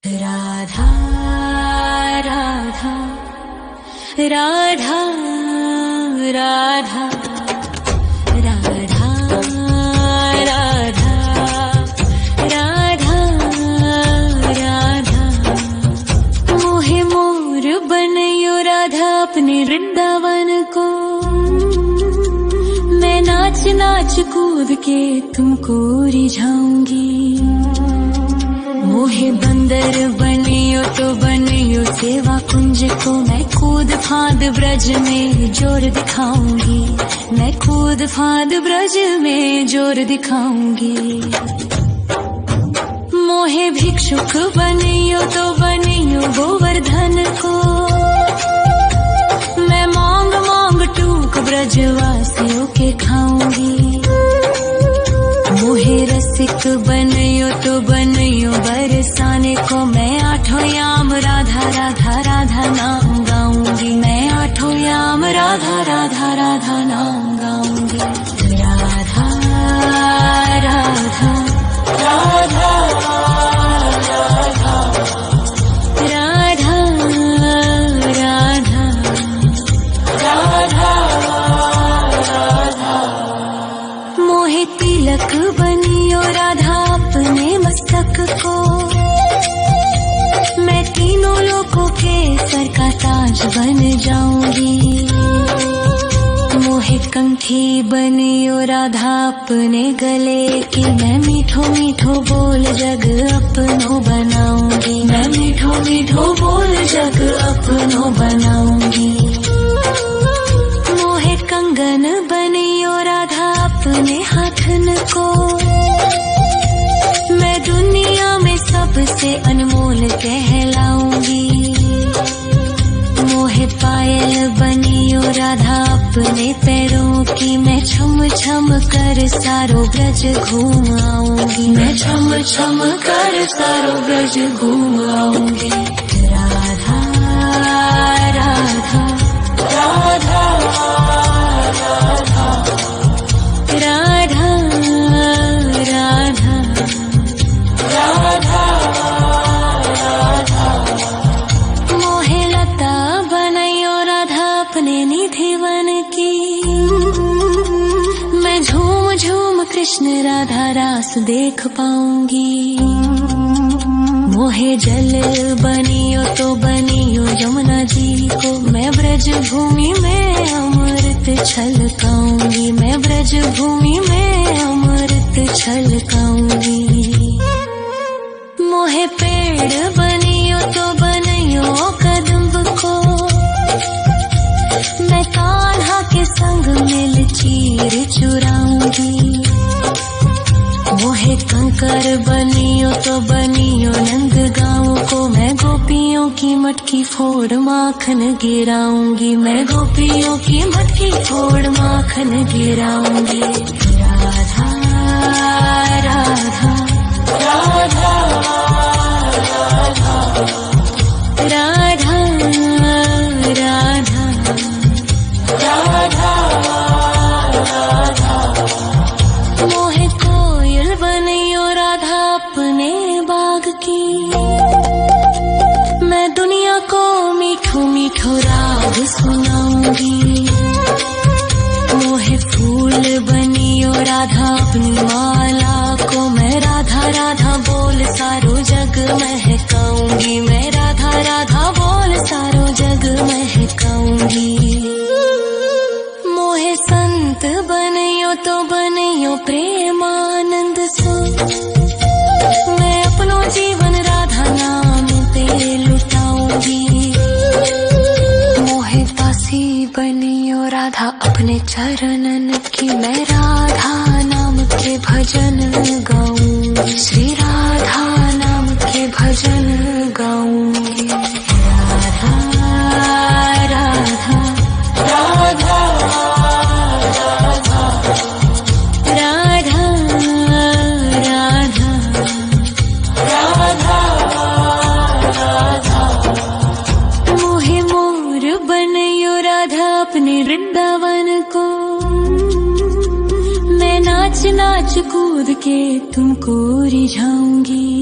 राधा राधा राधा राधा राधा राधा राधा राधा मोहे मोर बनयो राधा अपने वृंदावन को। मैं नाच नाच कूद के तुमको रिझाऊंगी। मोहे बंदर बनियो तो बनियो सेवा कुंज को। मैं कूद फांद ब्रज में जोर दिखाऊंगी। मैं कूद फांद ब्रज में जोर दिखाऊंगी। मोहे भिक्षुक बनियो तो बनियो गोवर्धन को। मैं मांग मांग टूक ब्रजवासियों के खाऊंगी। मोहे रसिक बनियो तो बनियो बरसाने को। मैं आठों याम राधा राधा राधा नाम गाऊंगी। मैं आठों याम राधा राधा राधा नाम गाऊंगी। राधा राधा राधा राधा राधा राधा राधा। मोहे तिलक बनियो राधा अपने मस्तक को। मैं तीनों लोगों के सर का ताज बन जाऊंगी। मोहे कंठी बनियो राधा अपने गले की। मैं मीठो मीठो बोल जग अपनो बनाऊंगी। मैं मीठो मीठो बोल जग अपनो बनाऊंगी। मोहे कंगन बनियो राधा अपने हाथन को। मैं दुनिया में सबसे अनमोल कहलाऊंगी। मोहे पायल बनियो राधा अपने पैरों की। मैं छम छम कर सारो ब्रज घूम आऊंगी। मैं छम छम कर सारो ब्रज घूम आऊंगी। राधा राधा राधा राधा राधा राधा राधा राधा। मोहे लता बनयो राधा अपने निधिवन की। मैं झूम झूम कृष्ण राधा रास देख पाऊंगी। मोहे जल बनियो तो बनियो यमुना जी को। मैं ब्रज भूमि में अमृत छलकाऊंगी। मैं ब्रज भूमि में अमृत छलकाऊंगी। मोहे पेड़ बनियो तो बनियो कदम्ब को। मैं कान्हा के संग मिल चीर चुराऊंगी। मोहे कंकर बनियो तो बनियो नंद गाँव को। मैं गोपियों की मटकी फोड़ माखन गिराऊंगी। मैं गोपियों की मटकी फोड़ माखन गिराऊंगी। राधा राधा राधा राधा राधा राधा राधा। मोहे कोयल बनियो राधा अपने बाग की। मैं दुनिया को मीठो मीठो राग सुनाऊंगी। मोहे फूल बनियो राधा अपनी माला को। मैं राधा राधा बोल सारो जग महकाऊंगी। मैं राधा राधा बोल सारो जग महकाऊंगी। मोहे संत बनियो तो बनियो प्रेमानंद सो। मैं अपनो जीवन राधा नाम पे लुटाऊंगी। मोहे दासी बनियो राधा अपने चरणन की। मैं राधा नाम के भजन गाऊंगी। श्री राधा नाम के भजन गाऊंगी। राधा राधा राधा राधा राधा राधा राधा राधा। मोहे मोर बनयो राधा अपने वृंदावन को। मैं नाच नाच कूद के तुमको रिझाऊंगी।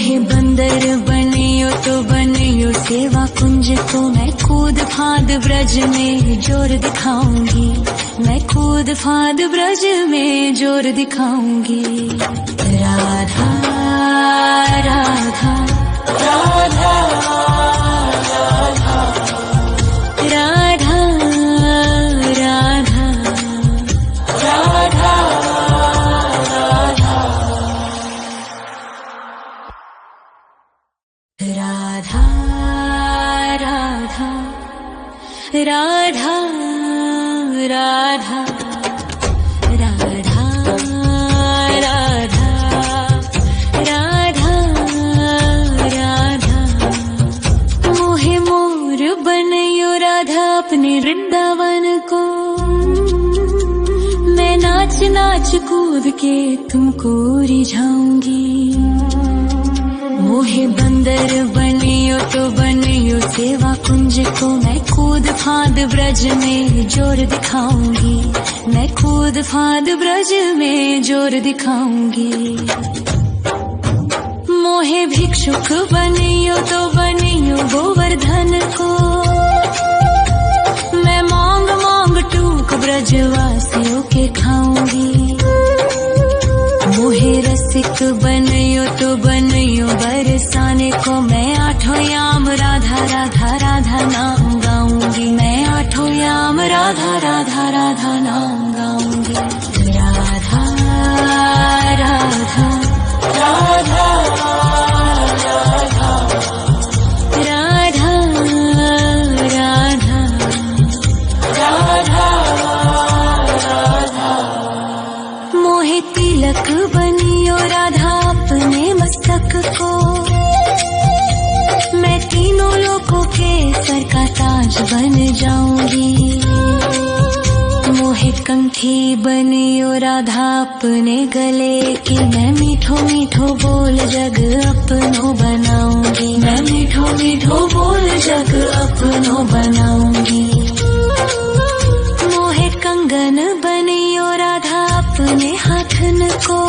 मोहे बंदर बनियो तो बनियो सेवा कुंज को मैं कूद फाद ब्रज में जोर दिखाऊंगी, मैं कूद फाद ब्रज में जोर दिखाऊंगी। राधा राधा राधा राधा राधा राधा राधा राधा राधा राधा राधा राधा राधा राधा मोहे मोर बनयो राधा अपने वृंदावन को, मैं नाच नाच कूद के तुमको रिझाऊंगी। मोहे बंदर बनियो तो बनियो सेवा कुंज को मैं कूद फाद ब्रज में जोर दिखाऊंगी, मैं कूद फाद ब्रज में जोर दिखाऊंगी। मोहे भिक्षुक बनियो तो बनियो गोवर्धन को, मैं मांग मांग टूक ब्रजवासियों के खाऊंगी। मोहे रसिक बनयो तो बनयो बरसाने को, मैं आठों याम राधा राधा राधा नाम गाऊंगी, मैं आठों याम राधा राधा राधा नाम गाऊंगी। राधा राधा राधा राधा राधा राधा राधा मोहे तिलक बनियो राधा अपने मस्तक को, मैं तीनों लोगों के सर का ताज बन जाऊंगी। मोहे कंठी बनियो राधा अपने गले की, मैं मीठो मीठो बोल जग अपनो बनाऊंगी, मैं मीठो मीठो बोल जग अपनो बनाऊंगी। मोहे कंगन बनियो राधा अपने हाथन को,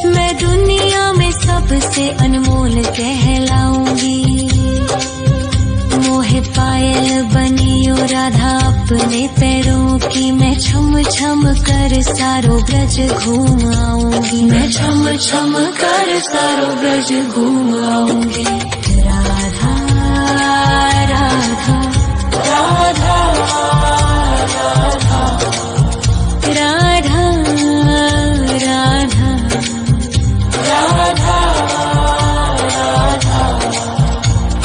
मैं दुनिया में सबसे अनमोल कहलाऊंगी। मोहे पायल बनियो राधा अपने पैरों की, मैं छम छम कर सारो ब्रज घूम आऊंगी, मैं छम छम कर सारो ब्रज घूम आऊंगी। राधा राधा राधा राधा राधा राधा राधा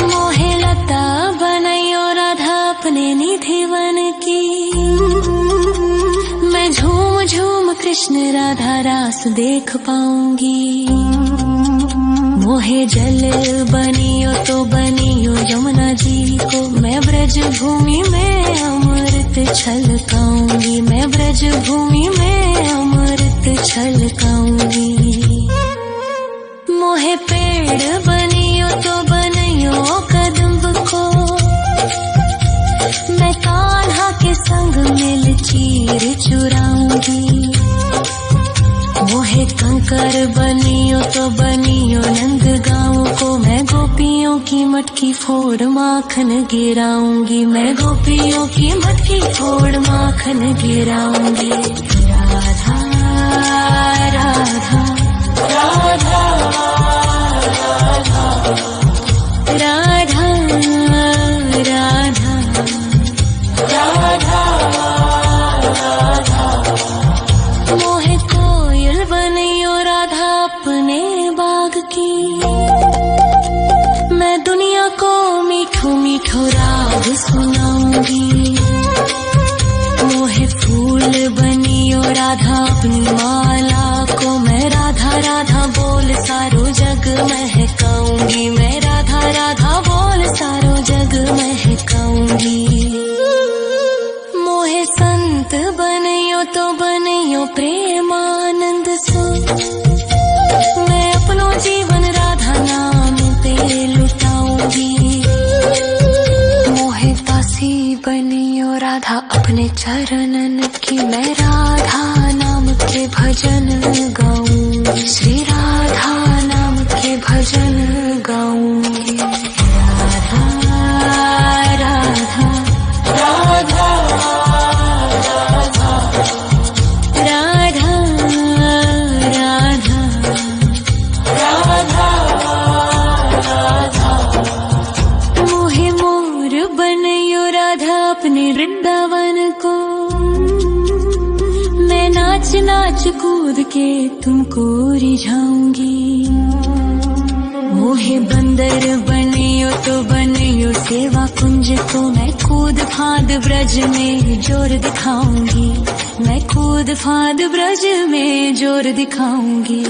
मोहे लता बनयो राधा अपने निधि वन की, मैं झूम झूम कृष्ण राधा रास देख पाऊंगी। मोहे जल बनियो तो बनियो यमुना जी को, मैं ब्रज भूमि में अमृत छलकाऊंगी, मैं ब्रज भूमि में अमृत छलकाऊंगी। मोहे पेड़ बनियो तो बनियो कदम्ब को, मैं कान्हा के संग मिल चीर चुराऊंगी। मोहे कंकर बनियो तो बनियो नंद गाँव को, मैं गोपियों की मटकी फोड़ माखन गिराऊंगी, मैं गोपियों की मटकी फोड़ माखन गिराऊंगी। राधा राधा राधा राधा राधा राधा राधा मोहे कोयल बनियो राधा अपने बाग की, मैं दुनिया को मीठो मीठो राग सुनाऊंगी। मोहे फूल बनियो राधा अपनी माला को, मैं राधा राधा बोल सारो जग महकाऊंगी, मैं राधा राधा बोल सारो जग महकाऊंगी। मोहे संत बनियो तो बनियो प्रेमानंद सो, मैं अपनो जीवन राधा नाम पे लुटाऊंगी। मोहे दासी बनियो राधा अपने चरणन की, मैं राधा नाम के भजन गाऊंगी, श्री राधा नाम के तुमको रिझाऊंगी। मोहे बंदर बनियो तो बनियो सेवा कुंज को, मैं कूद फांद ब्रज में जोर दिखाऊंगी, मैं कूद फांद ब्रज में जोर दिखाऊंगी।